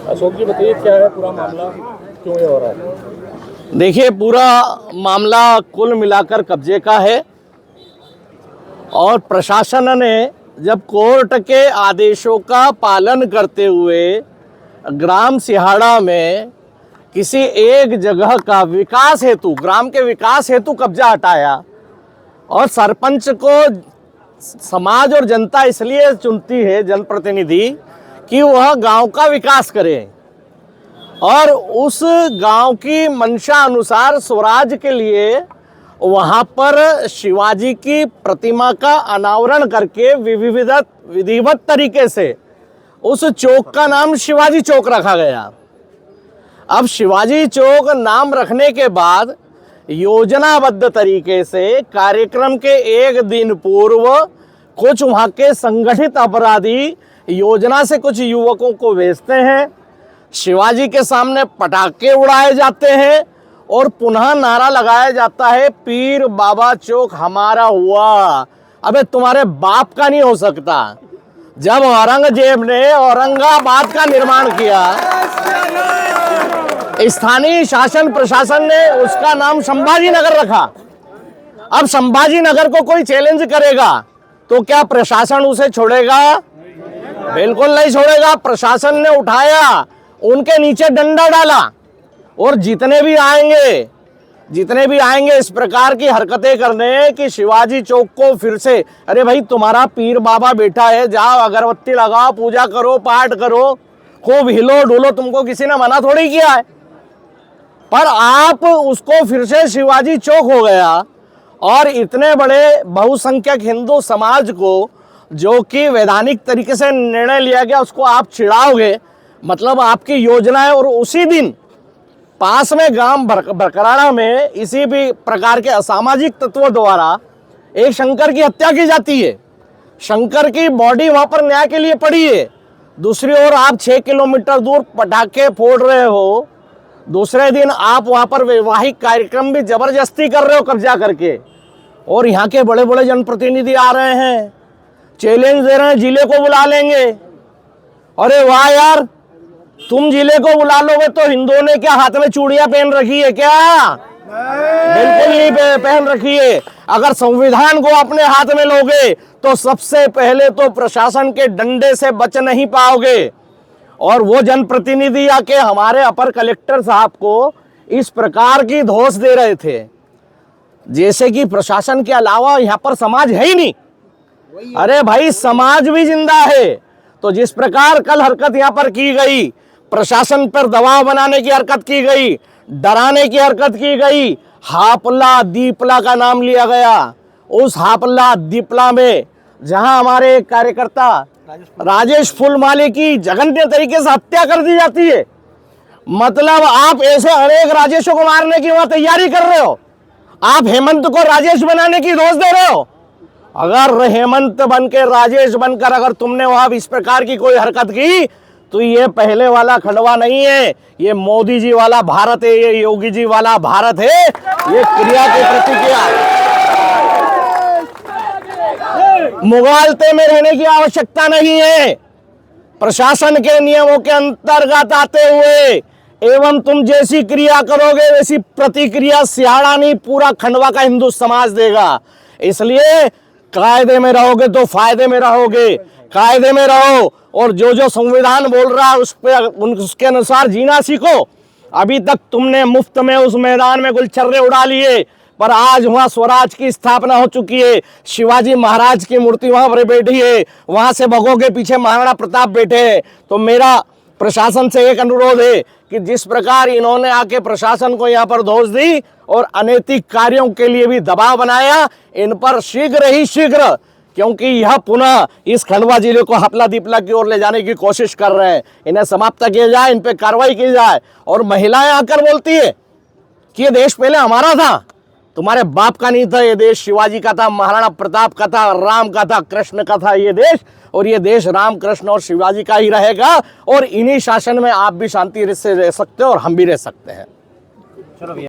अशोक जी बताइए, क्या है पूरा मामला, क्यों ये हो रहा है? देखिए, पूरा मामला कुल मिलाकर कब्जे का है और प्रशासन ने जब कोर्ट के आदेशों का पालन करते हुए ग्राम सिहाड़ा में किसी एक जगह का विकास हेतु, ग्राम के विकास हेतु कब्जा हटाया और सरपंच को समाज और जनता इसलिए चुनती है, जनप्रतिनिधि, कि वह गांव का विकास करे और उस गांव की मंशा अनुसार स्वराज के लिए वहां पर शिवाजी की प्रतिमा का अनावरण करके विधिवत तरीके से उस चौक का नाम शिवाजी चौक रखा गया। अब शिवाजी चौक नाम रखने के बाद योजनाबद्ध तरीके से कार्यक्रम के एक दिन पूर्व कुछ वहाँ के संगठित अपराधी योजना से कुछ युवकों को भेजते हैं, शिवाजी के सामने पटाखे उड़ाए जाते हैं और पुनः नारा लगाया जाता है, पीर बाबा चौक हमारा हुआ। अबे तुम्हारे बाप का नहीं हो सकता। जब औरंगजेब ने औरंगाबाद का निर्माण किया, स्थानीय शासन प्रशासन ने उसका नाम संभाजी नगर रखा। अब संभाजी नगर को कोई चैलेंज करेगा तो क्या प्रशासन उसे छोड़ेगा? बिल्कुल नहीं छोड़ेगा। प्रशासन ने उठाया, उनके नीचे डंडा डाला और जितने भी आएंगे इस प्रकार की हरकतें करने कि शिवाजी चौक को फिर से, अरे भाई तुम्हारा पीर बाबा बैठा है, जाओ अगरबत्ती लगाओ, पूजा करो, पाठ करो, खूब हिलो डुलो, तुमको किसी ने मना थोड़ी किया है। पर आप उसको फिर से शिवाजी चौक हो गया और इतने बड़े बहुसंख्यक हिंदू समाज को, जो कि वैधानिक तरीके से निर्णय लिया गया, उसको आप चिढ़ाओगे। मतलब आपकी योजना है। और उसी दिन पास में गांव बरकराड़ा में इसी भी प्रकार के असामाजिक तत्वों द्वारा एक शंकर की हत्या की जाती है। शंकर की बॉडी वहां पर न्याय के लिए पड़ी है। दूसरी ओर आप 6 किलोमीटर दूर पटाखे फोड़ रहे हो, दूसरे दिन आप वहां पर वैवाहिक कार्यक्रम भी जबरदस्ती कर रहे हो कब्जा करके, और यहाँ के बड़े बड़े जनप्रतिनिधि आ रहे हैं, चैलेंज दे रहे हैं, जिले को बुला लेंगे। अरे वाह यार, तुम जिले को बुला लोगे तो हिंदुओं ने क्या हाथ में चूड़ियां पहन रखी है क्या? बिल्कुल नहीं पहन रखी है। अगर संविधान को अपने हाथ में लोगे तो सबसे पहले तो प्रशासन के डंडे से बच नहीं पाओगे। और वो जनप्रतिनिधि आके हमारे अपर कलेक्टर साहब को इस प्रकार की धौंस दे रहे थे जैसे कि प्रशासन के अलावा यहाँ पर समाज है ही नहीं। अरे भाई, समाज भी जिंदा है। तो जिस प्रकार कल हरकत यहाँ पर की गई, प्रशासन पर दबाव बनाने की हरकत की गई, डराने की हरकत की गई, हापला दीपला का नाम लिया गया। उस हापला दीपला में जहां हमारे कार्यकर्ता राजेश फुलमाली की जघन्य तरीके से हत्या कर दी जाती है, मतलब आप ऐसे अनेक राजेशों को मारने की वहां तैयारी कर रहे हो। आप हेमंत को राजेश बनाने की दोष दे रहे हो। अगर हेमंत बन के राजेश बनकर अगर तुमने वहां इस प्रकार की कोई हरकत की तो ये पहले वाला खंडवा नहीं है, ये मोदी जी वाला भारत है, ये योगी जी वाला भारत है। ये क्रिया की प्रतिक्रिया, मुगालते में रहने की आवश्यकता नहीं है। प्रशासन के नियमों के अंतर्गत आते हुए एवं तुम जैसी क्रिया करोगे वैसी प्रतिक्रिया सिहाड़ा नहीं, पूरा खंडवा का हिंदू समाज देगा। इसलिए कायदे में रहोगे तो फायदे में रहोगे, कायदे में रहो और जो जो संविधान बोल रहा है उसके अनुसार जीना सीखो। अभी तक तुमने मुफ्त में उस मैदान में गुलछर्रे उड़ा लिए, पर आज वहां स्वराज की स्थापना हो चुकी है। शिवाजी महाराज की मूर्ति वहां पर बैठी है, वहां से भगोगे पीछे महाराणा प्रताप बैठे हैं। तो मेरा प्रशासन से एक अनुरोध है कि जिस प्रकार इन्होंने आके प्रशासन को यहाँ पर धौंस दी और अनैतिक कार्यों के लिए भी दबाव बनाया, इन पर शीघ्र ही शीघ्र, क्योंकि यह पुनः इस खंडवा जिले को हपला दीपला की ओर ले जाने की कोशिश कर रहे हैं, इन्हें समाप्त किया जाए, इन पे कार्रवाई की जाए। और महिलाएं आकर बोलती है कि ये देश पहले हमारा था, तुम्हारे बाप का नहीं था, ये देश शिवाजी का था, महाराणा प्रताप का था, राम का था, कृष्ण का था ये देश, और ये देश राम कृष्ण और शिवाजी का ही रहेगा। और इन्हीं शासन में आप भी शांति से रह सकते हो और हम भी रह सकते हैं।